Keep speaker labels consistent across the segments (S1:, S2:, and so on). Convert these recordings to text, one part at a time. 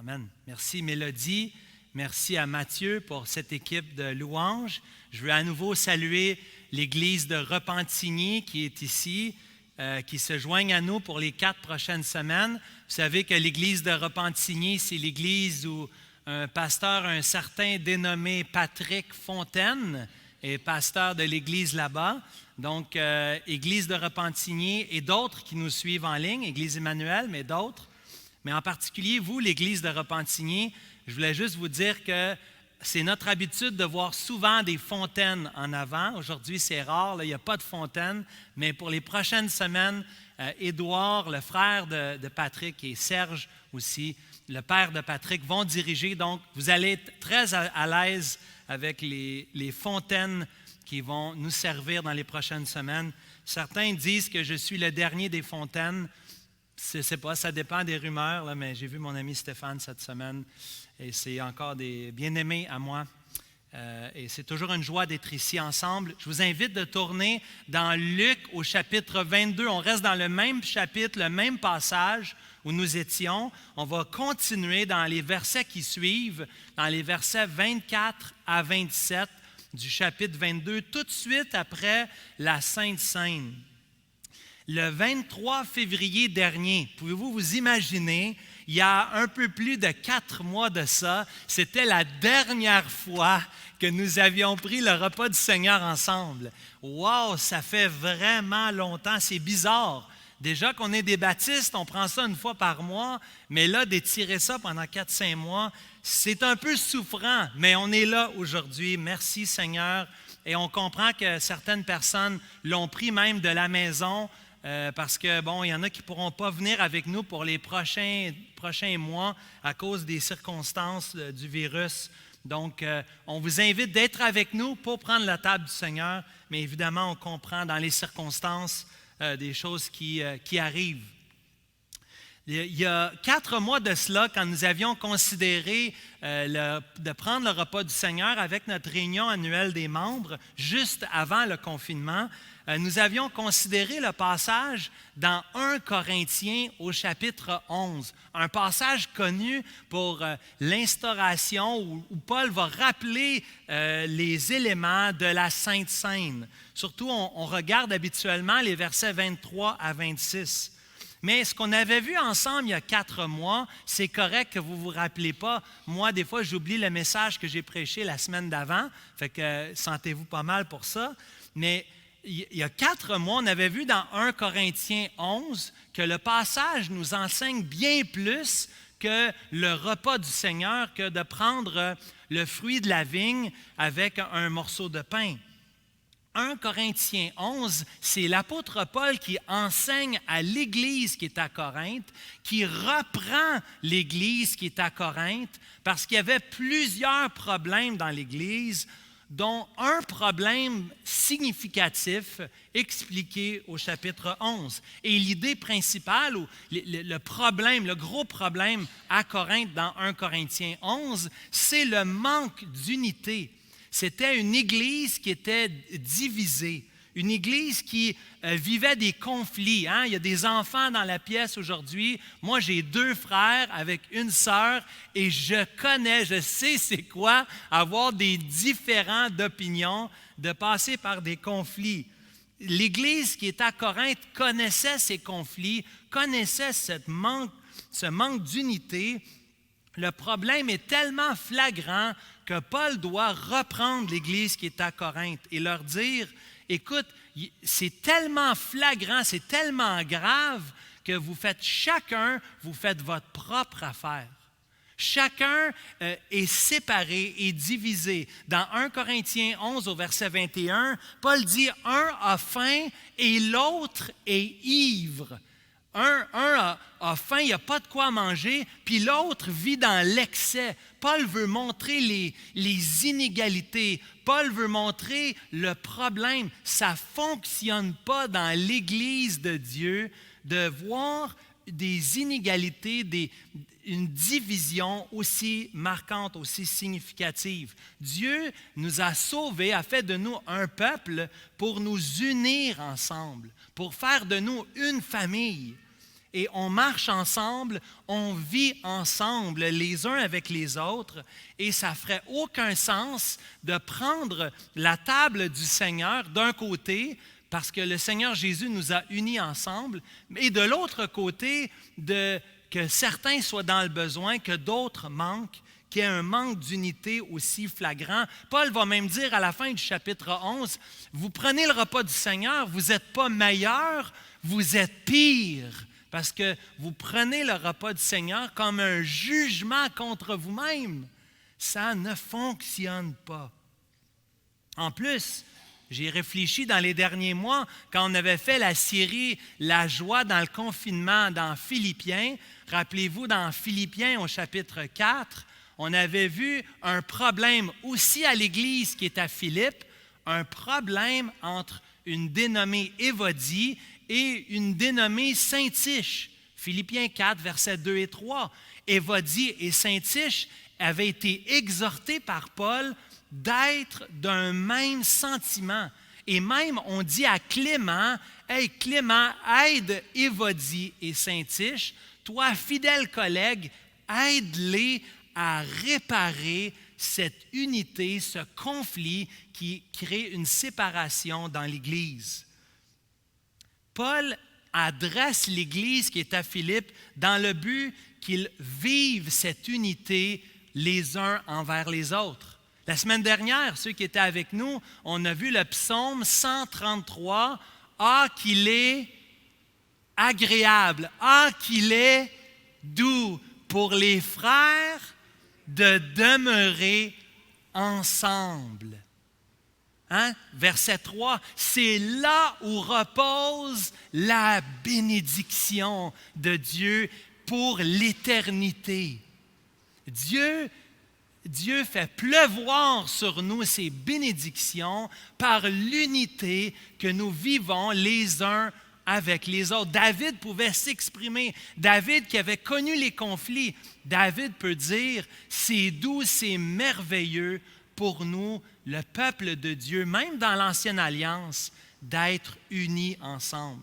S1: Amen. Merci Mélodie. Merci à Mathieu pour cette équipe de louanges. Je veux à nouveau saluer l'Église de Repentigny qui est ici, qui se joignent à nous pour les 4 prochaines semaines. Vous savez que l'Église de Repentigny, c'est l'Église où un pasteur, un certain dénommé Patrick Fontaine, est pasteur de l'Église là-bas. Donc, Église de Repentigny et d'autres qui nous suivent en ligne, Église Emmanuel, mais d'autres. Mais en particulier, vous, l'Église de Repentigny, je voulais juste vous dire que c'est notre habitude de voir souvent des fontaines en avant. Aujourd'hui, c'est rare, là, il n'y a pas de fontaine, mais pour les prochaines semaines, Édouard, le frère de Patrick, et Serge aussi, le père de Patrick, vont diriger. Donc, vous allez être très à l'aise avec les fontaines qui vont nous servir dans les prochaines semaines. Certains disent que je suis le dernier des fontaines. Je ne sais pas, ça dépend des rumeurs, là, mais j'ai vu mon ami Stéphane cette semaine et c'est encore des bien-aimés à moi. Et c'est toujours une joie d'être ici ensemble. Je vous invite de tourner dans Luc au chapitre 22. On reste dans le même chapitre, le même passage où nous étions. On va continuer dans les versets qui suivent, dans les versets 24 à 27 du chapitre 22, tout de suite après la Sainte Seine. Le 23 février dernier, pouvez-vous vous imaginer, il y a un peu plus de 4 mois de ça, c'était la dernière fois que nous avions pris le repas du Seigneur ensemble. Wow, ça fait vraiment longtemps, c'est bizarre. Déjà qu'on est des baptistes, on prend ça une fois par mois, mais là, d'étirer ça pendant 4-5 mois, c'est un peu souffrant, mais on est là aujourd'hui. Merci Seigneur. Et on comprend que certaines personnes l'ont pris même de la maison, parce que, bon, il y en a qui ne pourront pas venir avec nous pour les prochains mois à cause des circonstances du virus. Donc, on vous invite d'être avec nous pour prendre la table du Seigneur, mais évidemment, on comprend dans les circonstances des choses qui arrivent. Il y a 4 mois de cela, quand nous avions considéré de prendre le repas du Seigneur avec notre réunion annuelle des membres, juste avant le confinement, nous avions considéré le passage dans 1 Corinthiens au chapitre 11, un passage connu pour l'instauration où Paul va rappeler les éléments de la Sainte Seine. Surtout, on regarde habituellement les versets 23 à 26. Mais ce qu'on avait vu ensemble il y a 4 mois, c'est correct que vous ne vous rappelez pas. Moi, des fois, j'oublie le message que j'ai prêché la semaine d'avant, fait que sentez-vous pas mal pour ça. Mais il y a 4 mois, on avait vu dans 1 Corinthiens 11 que le passage nous enseigne bien plus que le repas du Seigneur, que de prendre le fruit de la vigne avec un morceau de pain. 1 Corinthiens 11, c'est l'apôtre Paul qui enseigne à l'Église qui est à Corinthe, qui reprend l'Église qui est à Corinthe, parce qu'il y avait plusieurs problèmes dans l'Église, dont un problème significatif expliqué au chapitre 11. Et l'idée principale, ou le problème, le gros problème à Corinthe dans 1 Corinthiens 11, c'est le manque d'unité. C'était une Église qui était divisée, une Église qui vivait des conflits. Il y a des enfants dans la pièce aujourd'hui. Moi, j'ai 2 frères avec une sœur et je sais c'est quoi avoir des différends d'opinion, de passer par des conflits. L'Église qui est à Corinthe connaissait ces conflits, connaissait ce manque d'unité. Le problème est tellement flagrant que Paul doit reprendre l'Église qui est à Corinthe et leur dire, écoute, c'est tellement flagrant, c'est tellement grave que vous faites votre propre affaire. Chacun est séparé et divisé. Dans 1 Corinthiens 11 au verset 21, Paul dit, un a faim et l'autre est ivre. Un a faim, il n'y a pas de quoi manger, puis l'autre vit dans l'excès. Paul veut montrer les inégalités. Paul veut montrer le problème. Ça ne fonctionne pas dans l'Église de Dieu de voir des inégalités, une division aussi marquante, aussi significative. Dieu nous a sauvés, a fait de nous un peuple pour nous unir ensemble, pour faire de nous une famille. et on marche ensemble, on vit ensemble les uns avec les autres et ça ne ferait aucun sens de prendre la table du Seigneur d'un côté parce que le Seigneur Jésus nous a unis ensemble et de l'autre côté que certains soient dans le besoin, que d'autres manquent, qu'il y ait un manque d'unité aussi flagrant. Paul va même dire à la fin du chapitre 11, « Vous prenez le repas du Seigneur, vous n'êtes pas meilleur, vous êtes pire, parce que vous prenez le repas du Seigneur comme un jugement contre vous-même. » Ça ne fonctionne pas. En plus, j'ai réfléchi dans les derniers mois, quand on avait fait la série « La joie dans le confinement » dans Philippiens. Rappelez-vous, dans Philippiens au chapitre 4, on avait vu un problème aussi à l'Église qui est à Philippe, un problème entre une dénommée Évodie et une dénommée Syntyche. Philippiens 4, versets 2 et 3. Évodie et Syntyche avaient été exhortés par Paul d'être d'un même sentiment. Et même, on dit à Clément, « Hey, Clément, aide Évodie et Syntyche. Toi, fidèle collègue, aide-les à réparer cette unité, ce conflit qui crée une séparation dans l'Église. » Paul adresse l'Église qui est à Philippe dans le but qu'ils vivent cette unité les uns envers les autres. La semaine dernière, ceux qui étaient avec nous, on a vu le psaume 133, « Ah, qu'il est agréable, ah, qu'il est doux pour les frères de demeurer ensemble. » Hein? Verset 3, c'est là où repose la bénédiction de Dieu pour l'éternité. Dieu fait pleuvoir sur nous ses bénédictions par l'unité que nous vivons les uns avec les autres. David pouvait s'exprimer. David qui avait connu les conflits, David peut dire, c'est doux, c'est merveilleux pour nous, le peuple de Dieu, même dans l'Ancienne Alliance, d'être unis ensemble.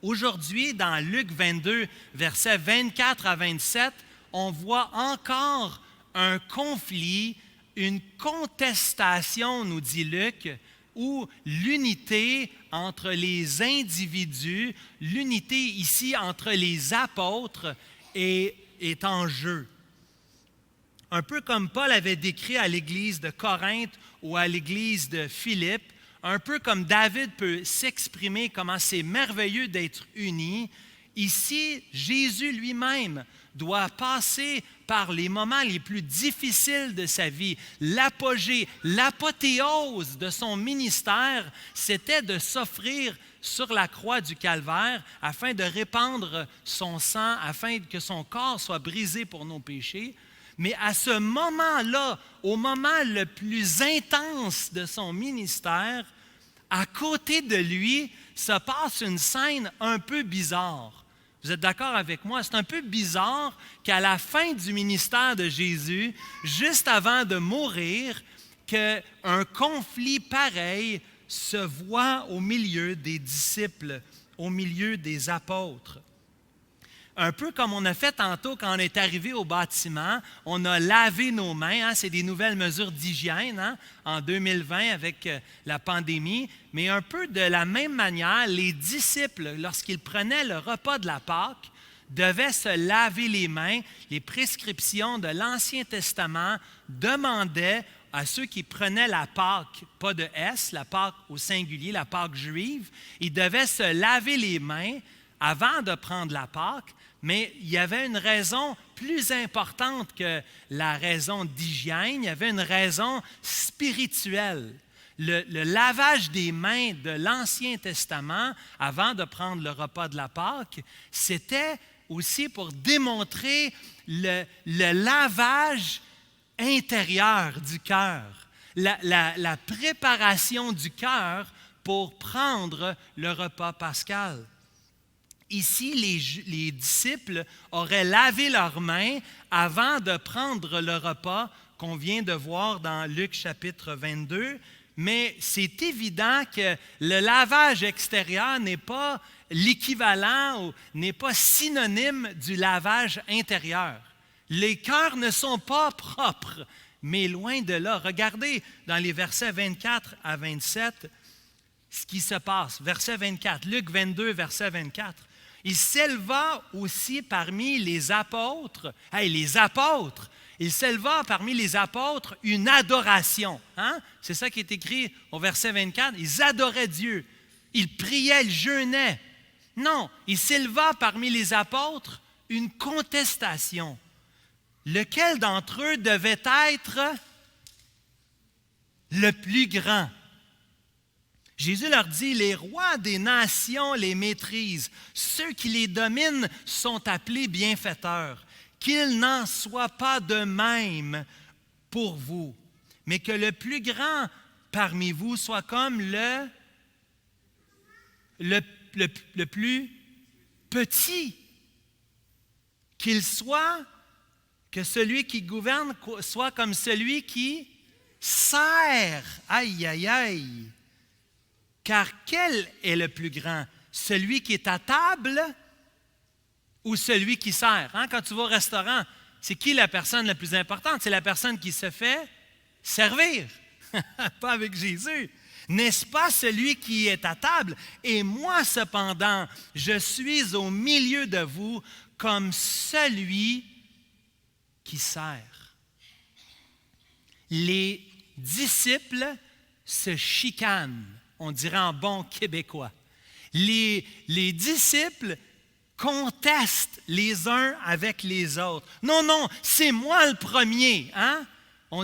S1: Aujourd'hui, dans Luc 22, versets 24 à 27, on voit encore un conflit, une contestation, nous dit Luc, où l'unité entre les individus, l'unité ici entre les apôtres est en jeu. Un peu comme Paul avait décrit à l'église de Corinthe ou à l'église de Philippe, un peu comme David peut s'exprimer comment c'est merveilleux d'être unis, ici, Jésus lui-même doit passer par les moments les plus difficiles de sa vie. L'apogée, l'apothéose de son ministère, c'était de s'offrir sur la croix du Calvaire afin de répandre son sang, afin que son corps soit brisé pour nos péchés. Mais à ce moment-là, au moment le plus intense de son ministère, à côté de lui se passe une scène un peu bizarre. Vous êtes d'accord avec moi? C'est un peu bizarre qu'à la fin du ministère de Jésus, juste avant de mourir, qu'un conflit pareil se voit au milieu des disciples, au milieu des apôtres. Un peu comme on a fait tantôt quand on est arrivé au bâtiment, on a lavé nos mains, hein, c'est des nouvelles mesures d'hygiène hein, en 2020 avec la pandémie, mais un peu de la même manière, les disciples, lorsqu'ils prenaient le repas de la Pâque, devaient se laver les mains. Les prescriptions de l'Ancien Testament demandaient à ceux qui prenaient la Pâque, pas de S, la Pâque au singulier, la Pâque juive, ils devaient se laver les mains avant de prendre la Pâque, mais il y avait une raison plus importante que la raison d'hygiène, il y avait une raison spirituelle. Le lavage des mains de l'Ancien Testament, avant de prendre le repas de la Pâque, c'était aussi pour démontrer le lavage intérieur du cœur, la préparation du cœur pour prendre le repas pascal. Ici, les disciples auraient lavé leurs mains avant de prendre le repas qu'on vient de voir dans Luc chapitre 22, mais c'est évident que le lavage extérieur n'est pas l'équivalent n'est pas synonyme du lavage intérieur. Les cœurs ne sont pas propres, mais loin de là. Regardez dans les versets 24 à 27 ce qui se passe. Verset 24, Luc 22, verset 24. Il s'éleva aussi parmi les apôtres. Il s'éleva parmi les apôtres une adoration. Hein? C'est ça qui est écrit au verset 24. Ils adoraient Dieu. Ils priaient, ils jeûnaient. Non, il s'éleva parmi les apôtres une contestation. Lequel d'entre eux devait être le plus grand? Jésus leur dit, les rois des nations les maîtrisent. Ceux qui les dominent sont appelés bienfaiteurs. Qu'il n'en soit pas de même pour vous, mais que le plus grand parmi vous soit comme le plus petit. Qu'il soit, que celui qui gouverne soit comme celui qui sert. Aïe, aïe, aïe. Car quel est le plus grand? Celui qui est à table ou celui qui sert? Hein? Quand tu vas au restaurant, c'est qui la personne la plus importante? C'est la personne qui se fait servir. Pas avec Jésus. N'est-ce pas celui qui est à table? Et moi, cependant, je suis au milieu de vous comme celui qui sert. Les disciples se chicanent. On dirait en bon québécois. Les disciples contestent les uns avec les autres. Non, c'est moi le premier. Hein?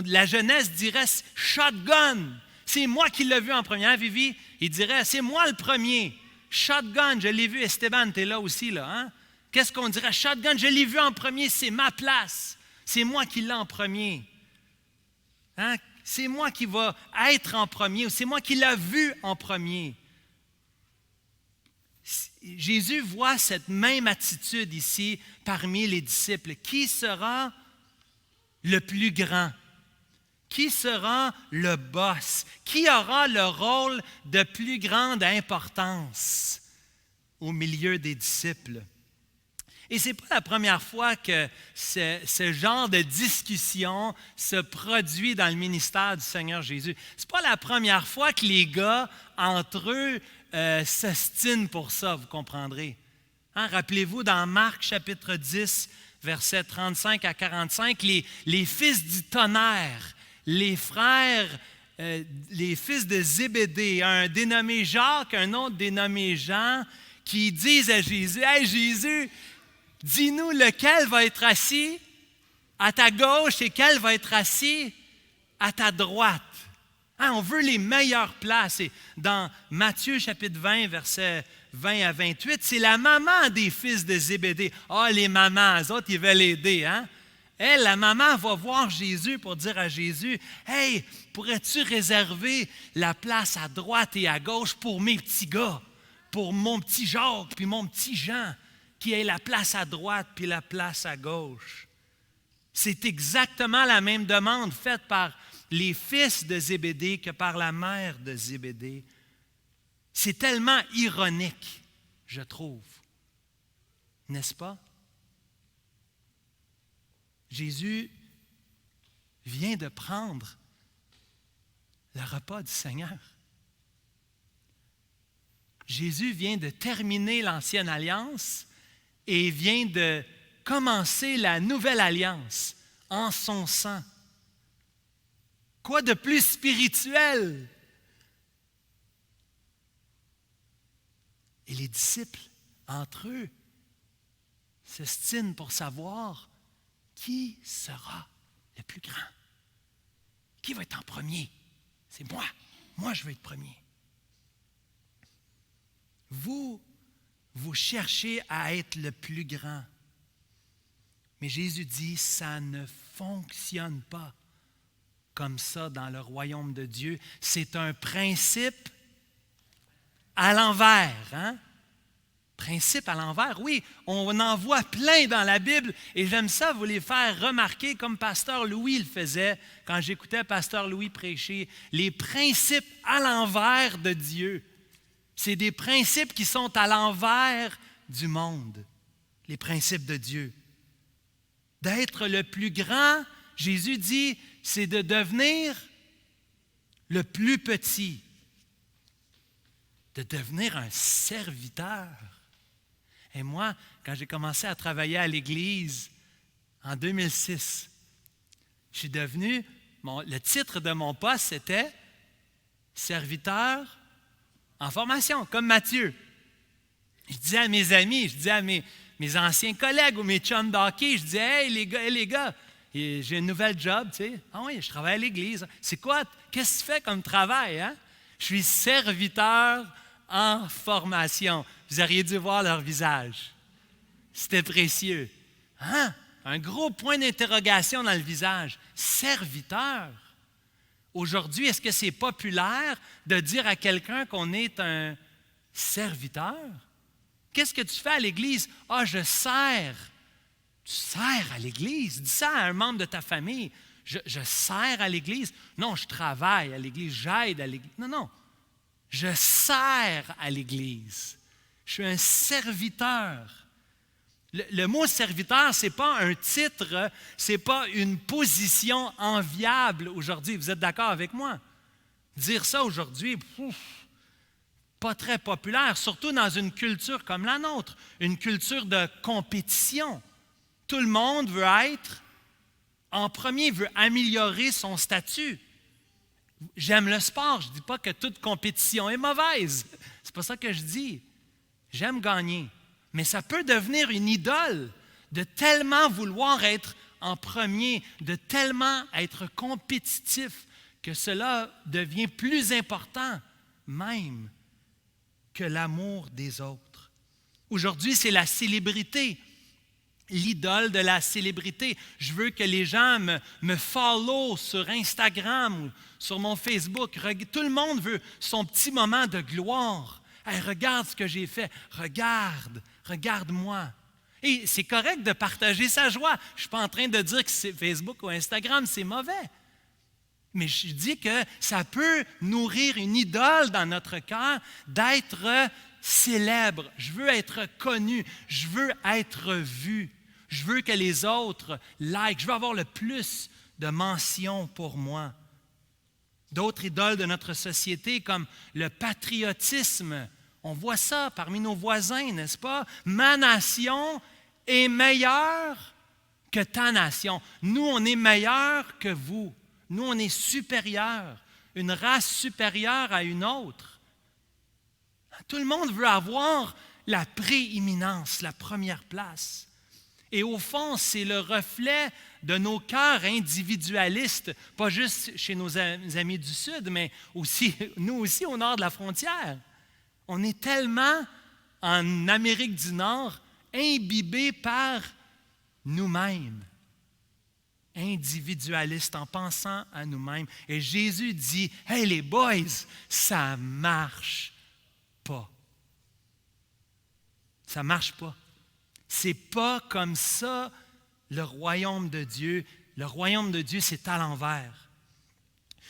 S1: La jeunesse dirait « shotgun ». C'est moi qui l'ai vu en premier. Hein, Vivi? Il dirait « c'est moi le premier ». Shotgun, je l'ai vu. Esteban, tu es là aussi. Là, hein? Qu'est-ce qu'on dirait? Shotgun, je l'ai vu en premier, c'est ma place. C'est moi qui l'ai en premier. Hein? C'est moi qui va être en premier, ou c'est moi qui l'ai vu en premier. Jésus voit cette même attitude ici parmi les disciples. Qui sera le plus grand? Qui sera le boss? Qui aura le rôle de plus grande importance au milieu des disciples? Et ce n'est pas la première fois que ce genre de discussion se produit dans le ministère du Seigneur Jésus. Ce n'est pas la première fois que les gars, entre eux, s'ostinent pour ça, vous comprendrez. Hein? Rappelez-vous, dans Marc, chapitre 10, versets 35 à 45, les fils du tonnerre, les frères, les fils de Zébédée, un dénommé Jacques, un autre dénommé Jean, qui disent à Jésus, « Hey Jésus, dis-nous lequel va être assis à ta gauche et quel va être assis à ta droite. » Hein, on veut les meilleures places. Et dans Matthieu chapitre 20, versets 20 à 28, c'est la maman des fils de Zébédée. Ah, les mamans, eux autres, ils veulent aider. Hein? Elle, la maman, va voir Jésus pour dire à Jésus, « Hey, pourrais-tu réserver la place à droite et à gauche pour mes petits gars, pour mon petit Jacques puis mon petit Jean? » Qui ait la place à droite puis la place à gauche. C'est exactement la même demande faite par les fils de Zébédée que par la mère de Zébédée. C'est tellement ironique, je trouve. N'est-ce pas? Jésus vient de prendre le repas du Seigneur. Jésus vient de terminer l'ancienne alliance et vient de commencer la nouvelle alliance en son sang. Quoi de plus spirituel? Et les disciples, entre eux, s'ostinent pour savoir qui sera le plus grand. Qui va être en premier? C'est moi. Moi, je vais être premier. Vous cherchez à être le plus grand. Mais Jésus dit, ça ne fonctionne pas comme ça dans le royaume de Dieu. C'est un principe à l'envers. Hein? Principe à l'envers, oui, on en voit plein dans la Bible et j'aime ça vous les faire remarquer comme Pasteur Louis le faisait quand j'écoutais Pasteur Louis prêcher. Les principes à l'envers de Dieu. C'est des principes qui sont à l'envers du monde, les principes de Dieu. D'être le plus grand, Jésus dit, c'est de devenir le plus petit, de devenir un serviteur. Et moi, quand j'ai commencé à travailler à l'Église en 2006, je suis devenu, le titre de mon poste, c'était serviteur en formation, comme Matthieu. Je disais à mes amis, je disais à mes anciens collègues ou mes chums d'hockey, je disais, « Hey, les gars, j'ai un nouvel job, tu sais. Ah oui, je travaille à l'Église. C'est quoi? Qu'est-ce que tu fais comme travail, hein? Je suis serviteur en formation. » Vous auriez dû voir leur visage. C'était précieux. Hein? Un gros point d'interrogation dans le visage. Serviteur. Aujourd'hui, est-ce que c'est populaire de dire à quelqu'un qu'on est un serviteur? Qu'est-ce que tu fais à l'Église? Ah, je sers. Tu sers à l'Église? Dis ça à un membre de ta famille. Je sers à l'Église. Non, je travaille à l'Église, j'aide à l'Église. Non. Je sers à l'Église. Je suis un serviteur. Le mot serviteur, ce n'est pas un titre, ce n'est pas une position enviable aujourd'hui. Vous êtes d'accord avec moi? Dire ça aujourd'hui, pas très populaire, surtout dans une culture comme la nôtre, une culture de compétition. Tout le monde veut être, en premier, veut améliorer son statut. J'aime le sport, je ne dis pas que toute compétition est mauvaise. C'est pas ça que je dis. J'aime gagner. Mais ça peut devenir une idole de tellement vouloir être en premier, de tellement être compétitif que cela devient plus important même que l'amour des autres. Aujourd'hui, c'est la célébrité, l'idole de la célébrité. Je veux que les gens me follow sur Instagram ou sur mon Facebook. Tout le monde veut son petit moment de gloire. Hey, regarde ce que j'ai fait. Regarde-moi. Et c'est correct de partager sa joie. Je ne suis pas en train de dire que c'est Facebook ou Instagram, c'est mauvais. Mais je dis que ça peut nourrir une idole dans notre cœur d'être célèbre. Je veux être connu. Je veux être vu. Je veux que les autres like. Je veux avoir le plus de mentions pour moi. D'autres idoles de notre société, comme le patriotisme. On voit ça parmi nos voisins, n'est-ce pas? Ma nation est meilleure que ta nation. Nous, on est meilleurs que vous. Nous, on est supérieurs, une race supérieure à une autre. Tout le monde veut avoir la prééminence, la première place. Et au fond, c'est le reflet de nos cœurs individualistes, pas juste chez nos amis du Sud, mais aussi, nous aussi au nord de la frontière. On est tellement, en Amérique du Nord, imbibés par nous-mêmes, individualistes, en pensant à nous-mêmes. Et Jésus dit, « Hey les boys, ça ne marche pas. Ça ne marche pas. C'est pas comme ça le royaume de Dieu. Le royaume de Dieu, c'est à l'envers. »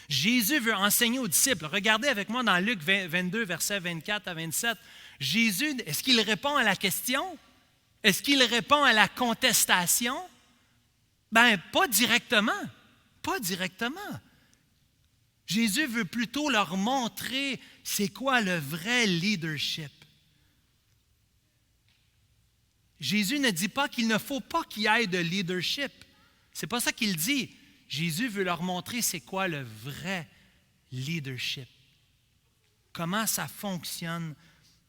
S1: Jésus veut enseigner aux disciples. Regardez avec moi dans Luc 22, versets 24 à 27. Jésus, est-ce qu'il répond à la question? Est-ce qu'il répond à la contestation? Bien, pas directement. Pas directement. Jésus veut plutôt leur montrer c'est quoi le vrai leadership. Jésus ne dit pas qu'il ne faut pas qu'il y ait de leadership. Ce n'est pas ça qu'il dit. Jésus veut leur montrer c'est quoi le vrai leadership. Comment ça fonctionne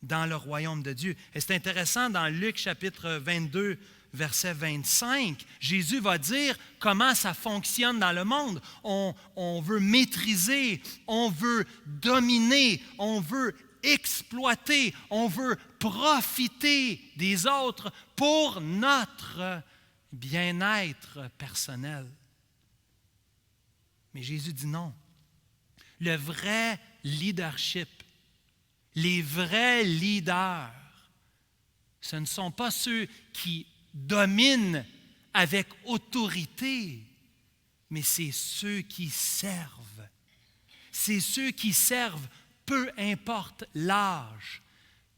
S1: dans le royaume de Dieu. Et c'est intéressant, dans Luc chapitre 22, verset 25, Jésus va dire comment ça fonctionne dans le monde. On veut maîtriser, on veut dominer, on veut exploiter, on veut profiter des autres pour notre bien-être personnel. Mais Jésus dit non. Le vrai leadership, les vrais leaders, ce ne sont pas ceux qui dominent avec autorité, mais c'est ceux qui servent. C'est ceux qui servent peu importe l'âge,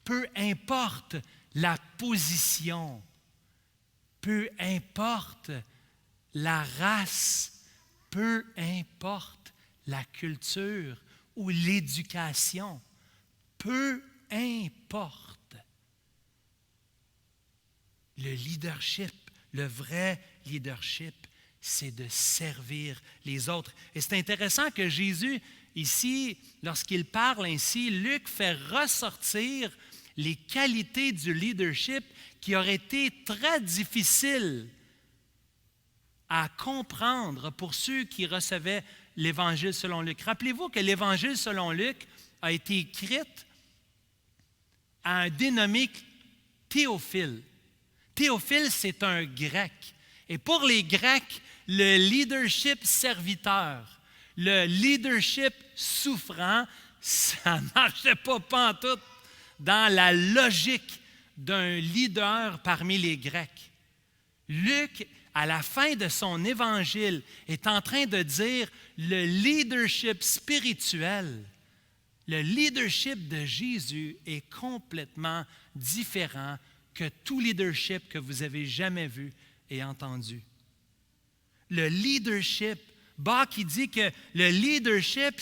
S1: peu importe la position, peu importe la race, peu importe la culture ou l'éducation, peu importe. Le leadership, le vrai leadership, c'est de servir les autres. Et c'est intéressant que Jésus, ici, lorsqu'il parle ainsi, Luc fait ressortir les qualités du leadership qui auraient été très difficiles à comprendre pour ceux qui recevaient l'Évangile selon Luc. Rappelez-vous que l'Évangile selon Luc a été écrit à un dénommé Théophile. Théophile, c'est un Grec. Et pour les Grecs, le leadership serviteur, le leadership souffrant, ça ne marchait pas pantoute dans la logique d'un leader parmi les Grecs. Luc, à la fin de son évangile, est en train de dire le leadership spirituel, le leadership de Jésus est complètement différent que tout leadership que vous avez jamais vu et entendu. Le leadership, Bach il dit que le leadership,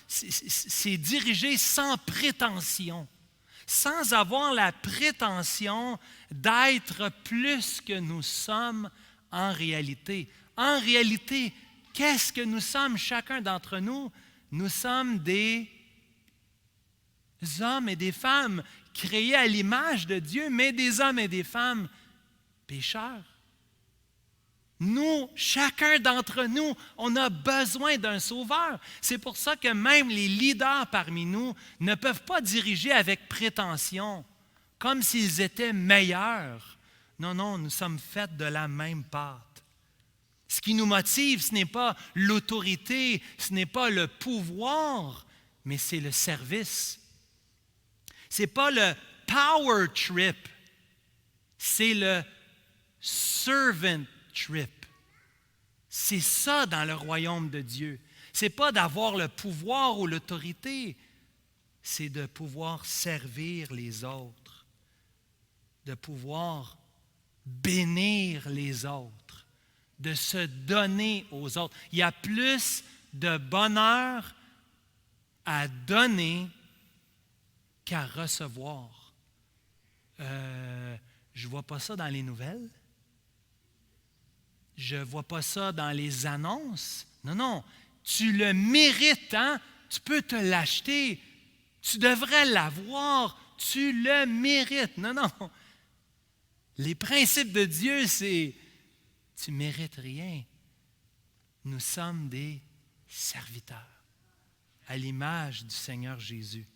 S1: c'est dirigé sans prétention, sans avoir la prétention d'être plus que nous sommes en réalité. En réalité, qu'est-ce que nous sommes, chacun d'entre nous? Nous sommes des hommes et des femmes créés à l'image de Dieu, mais des hommes et des femmes pécheurs. Nous, chacun d'entre nous, on a besoin d'un sauveur. C'est pour ça que même les leaders parmi nous ne peuvent pas diriger avec prétention, comme s'ils étaient meilleurs. Non, non, nous sommes faits de la même pâte. Ce qui nous motive, ce n'est pas l'autorité, ce n'est pas le pouvoir, mais c'est le service. Ce n'est pas le power trip, c'est le servant trip. C'est ça dans le royaume de Dieu. Ce n'est pas d'avoir le pouvoir ou l'autorité, c'est de pouvoir servir les autres, de pouvoir bénir les autres, de se donner aux autres. Il y a plus de bonheur à donner qu'à recevoir. Je ne vois pas ça dans les nouvelles. Je ne vois pas ça dans les annonces. Non, non. Tu le mérites, hein? Tu peux te l'acheter. Tu devrais l'avoir. Tu le mérites. Non, non. Les principes de Dieu, c'est tu ne mérites rien. Nous sommes des serviteurs à l'image du Seigneur Jésus.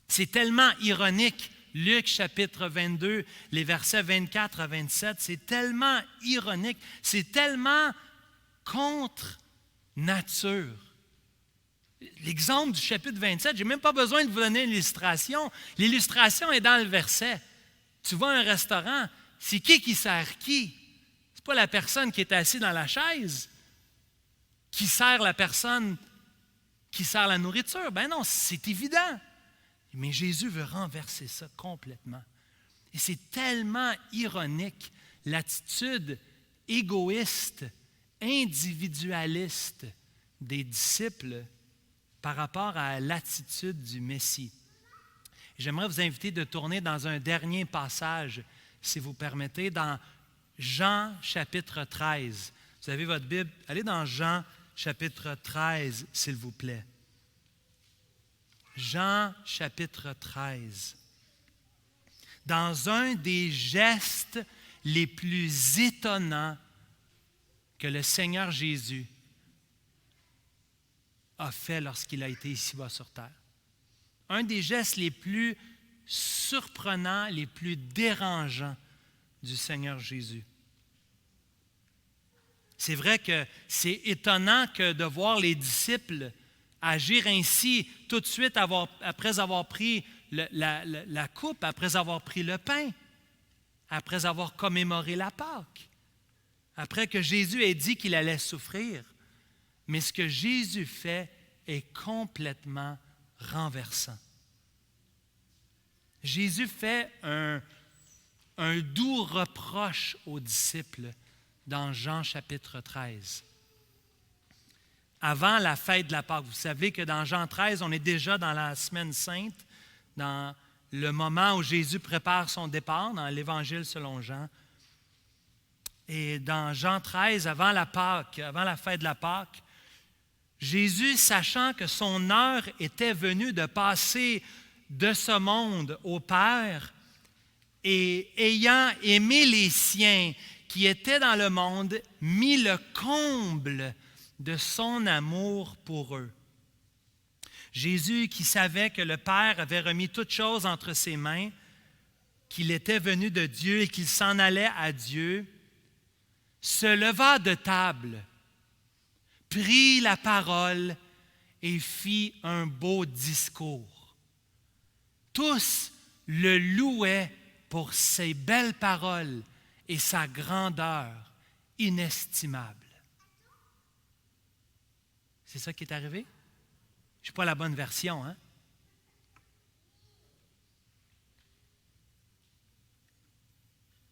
S1: C'est tellement ironique. Luc chapitre 22, les versets 24 à 27, c'est tellement ironique, c'est tellement contre nature. L'exemple du chapitre 27, je n'ai même pas besoin de vous donner une illustration. L'illustration est dans le verset. Tu vas à un restaurant, c'est qui sert qui? Ce n'est pas la personne qui est assise dans la chaise qui sert la personne qui sert la nourriture. Ben non, c'est évident. Mais Jésus veut renverser ça complètement. Et c'est tellement ironique, l'attitude égoïste, individualiste des disciples par rapport à l'attitude du Messie. J'aimerais vous inviter de tourner dans un dernier passage, si vous permettez, dans Jean chapitre 13. Vous avez votre Bible, allez dans Jean chapitre 13, s'il vous plaît. Jean chapitre 13. Dans un des gestes les plus étonnants que le Seigneur Jésus a fait lorsqu'il a été ici-bas sur terre. Un des gestes les plus surprenants, les plus dérangeants du Seigneur Jésus. C'est vrai que c'est étonnant que de voir les disciples agir ainsi tout de suite après avoir pris la coupe, après avoir pris le pain, après avoir commémoré la Pâque, après que Jésus ait dit qu'il allait souffrir. Mais ce que Jésus fait est complètement renversant. Jésus fait un doux reproche aux disciples dans Jean chapitre 13. Avant la fête de la Pâque, vous savez que dans Jean 13, on est déjà dans la semaine sainte, dans le moment où Jésus prépare son départ, dans l'Évangile selon Jean. Et dans Jean 13, avant la fête de la Pâque, Jésus, sachant que son heure était venue de passer de ce monde au Père, et ayant aimé les siens qui étaient dans le monde, mit le comble de son amour pour eux. Jésus, qui savait que le Père avait remis toutes choses entre ses mains, qu'il était venu de Dieu et qu'il s'en allait à Dieu, se leva de table, prit la parole et fit un beau discours. Tous le louaient pour ses belles paroles et sa grandeur inestimable. C'est ça qui est arrivé? Je ne suis pas la bonne version, hein?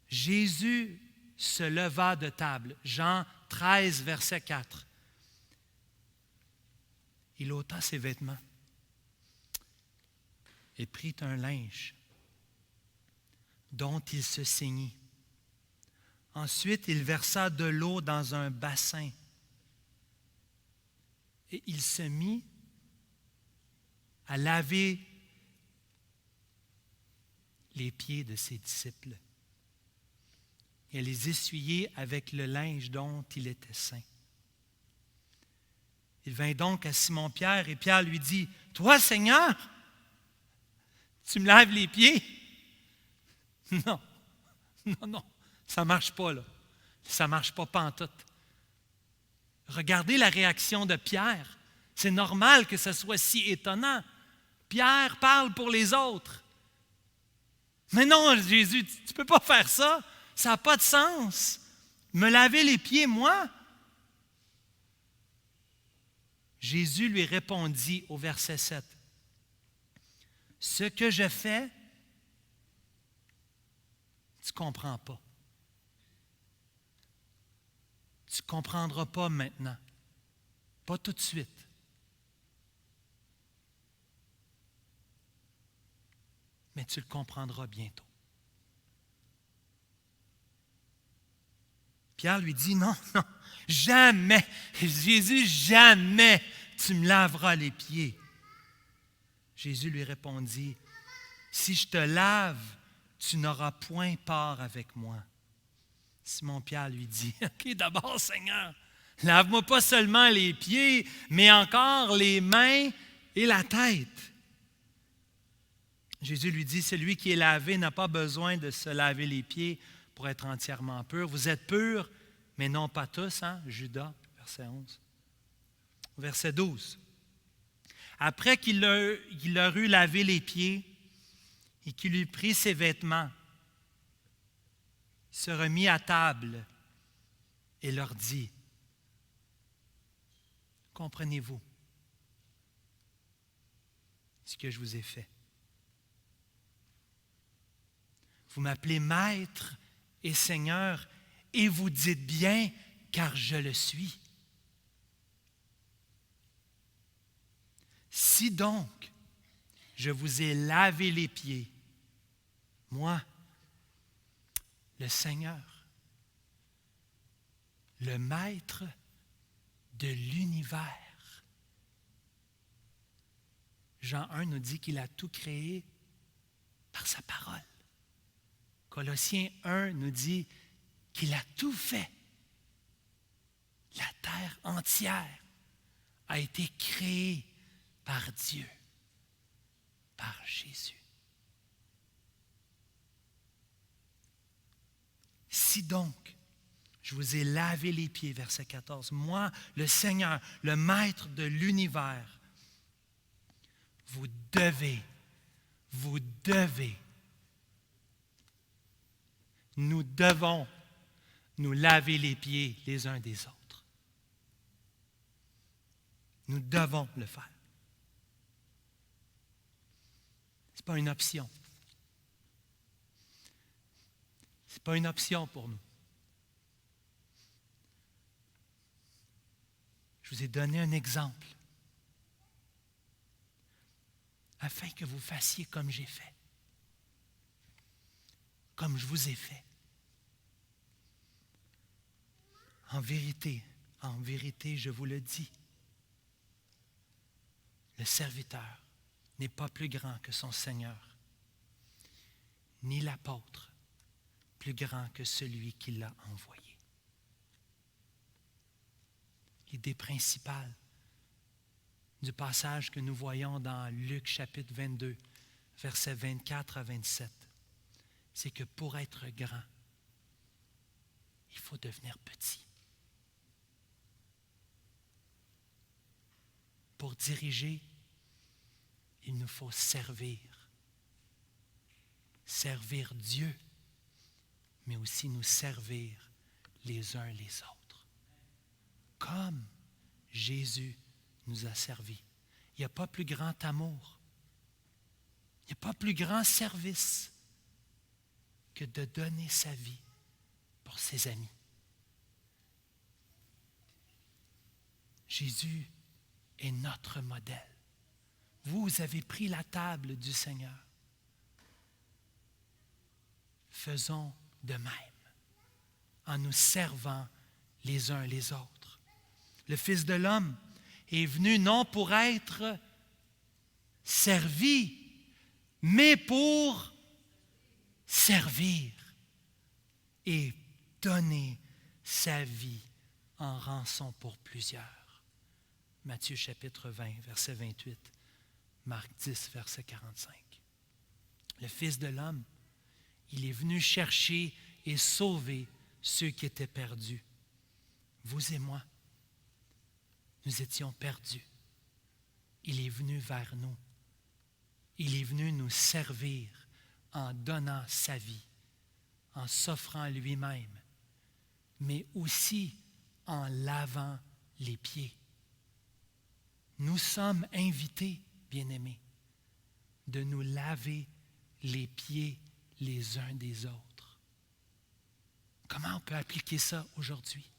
S1: Jésus se leva de table. Jean 13, verset 4. Il ôta ses vêtements et prit un linge dont il se ceignit. Ensuite, il versa de l'eau dans un bassin et il se mit à laver les pieds de ses disciples et à les essuyer avec le linge dont il était ceint. Il vint donc à Simon-Pierre et Pierre lui dit, « Toi, Seigneur, tu me laves les pieds? » Non, ça ne marche pas là. Ça ne marche pas pantoute. Regardez la réaction de Pierre. C'est normal que ce soit si étonnant. Pierre parle pour les autres. Mais non, Jésus, tu ne peux pas faire ça. Ça n'a pas de sens. Me laver les pieds, moi? Jésus lui répondit au verset 7. Ce que je fais, tu ne comprends pas. Tu ne comprendras pas maintenant. Pas tout de suite. Mais tu le comprendras bientôt. Pierre lui dit, non, jamais, Jésus, jamais tu me laveras les pieds. Jésus lui répondit, si je te lave, tu n'auras point part avec moi. Simon-Pierre lui dit, OK, d'abord, Seigneur, lave-moi pas seulement les pieds, mais encore les mains et la tête. Jésus lui dit, celui qui est lavé n'a pas besoin de se laver les pieds pour être entièrement pur. Vous êtes purs, mais non pas tous, hein? Judas, verset 11. Verset 12. Après qu'il leur eut lavé les pieds et qu'il eut pris ses vêtements, il se remit à table et leur dit, « Comprenez-vous ce que je vous ai fait? Vous m'appelez Maître et Seigneur, et vous dites bien, car je le suis. Si donc je vous ai lavé les pieds, moi, le Seigneur, le Maître de l'univers. » Jean 1 nous dit qu'il a tout créé par sa parole. Colossiens 1 nous dit qu'il a tout fait. La terre entière a été créée par Dieu, par Jésus. Si donc, je vous ai lavé les pieds, verset 14, moi, le Seigneur, le Maître de l'univers, vous devez, nous devons nous laver les pieds les uns des autres. Nous devons le faire. pas une option. Ce n'est pas une option pour nous. Je vous ai donné un exemple afin que vous fassiez comme j'ai fait, comme je vous ai fait. En vérité, je vous le dis, le serviteur n'est pas plus grand que son Seigneur, ni l'apôtre plus grand que celui qui l'a envoyé. L'idée principale du passage que nous voyons dans Luc chapitre 22, versets 24 à 27, c'est que pour être grand, il faut devenir petit. Pour diriger, il nous faut servir. Servir Dieu, mais aussi nous servir les uns les autres. Comme Jésus nous a servis. Il n'y a pas plus grand amour. Il n'y a pas plus grand service que de donner sa vie pour ses amis. Jésus est notre modèle. Vous avez pris la table du Seigneur. Faisons de même, en nous servant les uns les autres. Le Fils de l'homme est venu non pour être servi, mais pour servir et donner sa vie en rançon pour plusieurs. Matthieu chapitre 20, verset 28, Marc 10, verset 45. Le Fils de l'homme, il est venu chercher et sauver ceux qui étaient perdus. Vous et moi, nous étions perdus. Il est venu vers nous. Il est venu nous servir en donnant sa vie, en s'offrant lui-même, mais aussi en lavant les pieds. Nous sommes invités, bien-aimés, de nous laver les pieds les uns des autres. Comment on peut appliquer ça aujourd'hui?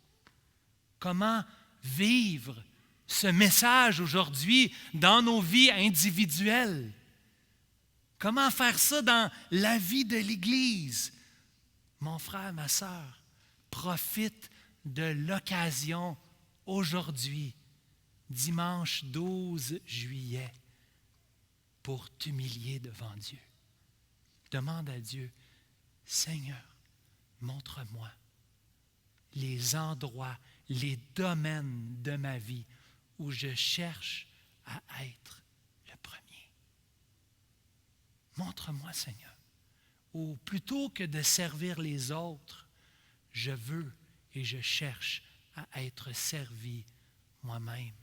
S1: Comment vivre ce message aujourd'hui dans nos vies individuelles? Comment faire ça dans la vie de l'Église? Mon frère, ma sœur, profite de l'occasion aujourd'hui, dimanche 12 juillet, pour t'humilier devant Dieu. Demande à Dieu, Seigneur, montre-moi les endroits, les domaines de ma vie où je cherche à être le premier. Montre-moi, Seigneur, où plutôt que de servir les autres, je veux et je cherche à être servi moi-même.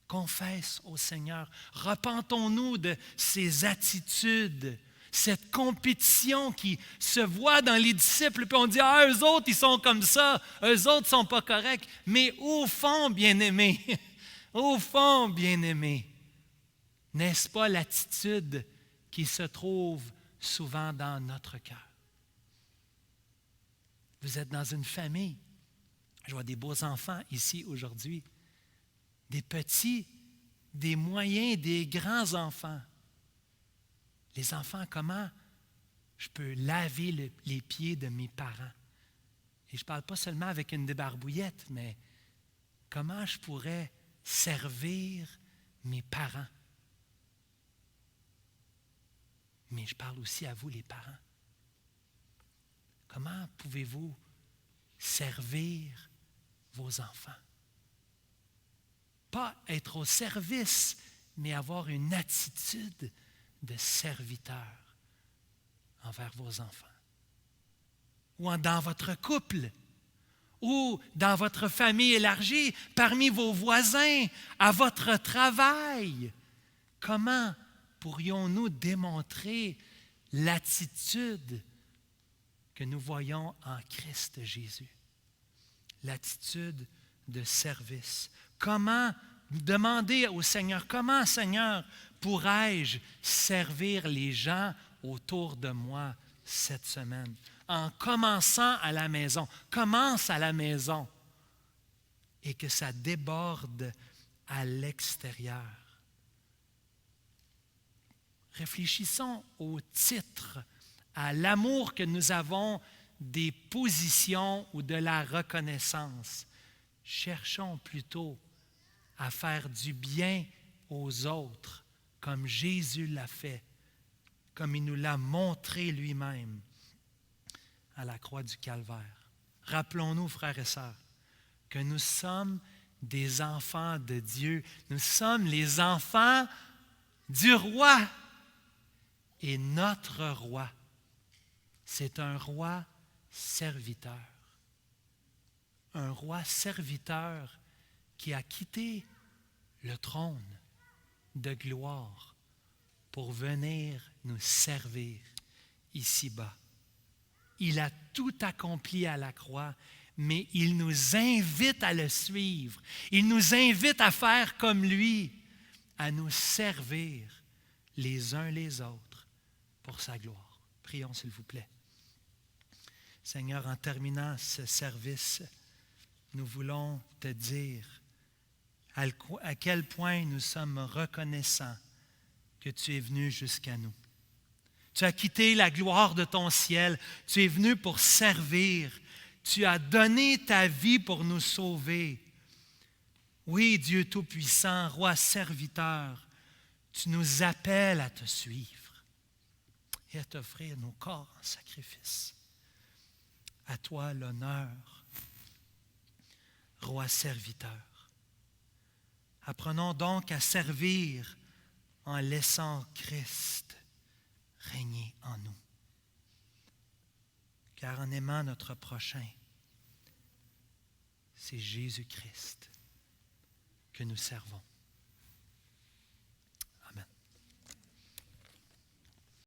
S1: Confesse au Seigneur, repentons-nous de ces attitudes, cette compétition qui se voit dans les disciples, puis on dit, ah, eux autres, ils sont comme ça, eux autres ne sont pas corrects. Mais au fond, bien-aimés, au fond, bien-aimés, n'est-ce pas l'attitude qui se trouve souvent dans notre cœur? Vous êtes dans une famille. Je vois des beaux enfants ici aujourd'hui. Des petits, des moyens, des grands enfants. Les enfants, comment je peux laver les pieds de mes parents? Et je ne parle pas seulement avec une débarbouillette, mais comment je pourrais servir mes parents? Mais je parle aussi à vous, les parents. Comment pouvez-vous servir vos enfants? Pas être au service, mais avoir une attitude de serviteur envers vos enfants. Ou dans votre couple, ou dans votre famille élargie, parmi vos voisins, à votre travail. Comment pourrions-nous démontrer l'attitude que nous voyons en Christ Jésus? L'attitude de service. Comment demander au Seigneur, comment, Seigneur, pourrais-je servir les gens autour de moi cette semaine? En commençant à la maison. Commence à la maison. Et que ça déborde à l'extérieur. Réfléchissons au titre, à l'amour que nous avons des positions ou de la reconnaissance. Cherchons plutôt à faire du bien aux autres, comme Jésus l'a fait, comme il nous l'a montré lui-même à la croix du Calvaire. Rappelons-nous, frères et sœurs, que nous sommes des enfants de Dieu. Nous sommes les enfants du roi. Et notre roi, c'est un roi serviteur. Un roi serviteur qui a quitté le trône de gloire pour venir nous servir ici-bas. Il a tout accompli à la croix, mais il nous invite à le suivre. Il nous invite à faire comme lui, à nous servir les uns les autres pour sa gloire. Prions, s'il vous plaît. Seigneur, en terminant ce service, nous voulons te dire à quel point nous sommes reconnaissants que tu es venu jusqu'à nous. Tu as quitté la gloire de ton ciel. Tu es venu pour servir. Tu as donné ta vie pour nous sauver. Oui, Dieu Tout-Puissant, Roi serviteur, tu nous appelles à te suivre et à t'offrir nos corps en sacrifice. À toi l'honneur, Roi serviteur. Apprenons donc à servir en laissant Christ régner en nous. Car en aimant notre prochain, c'est Jésus-Christ que nous servons.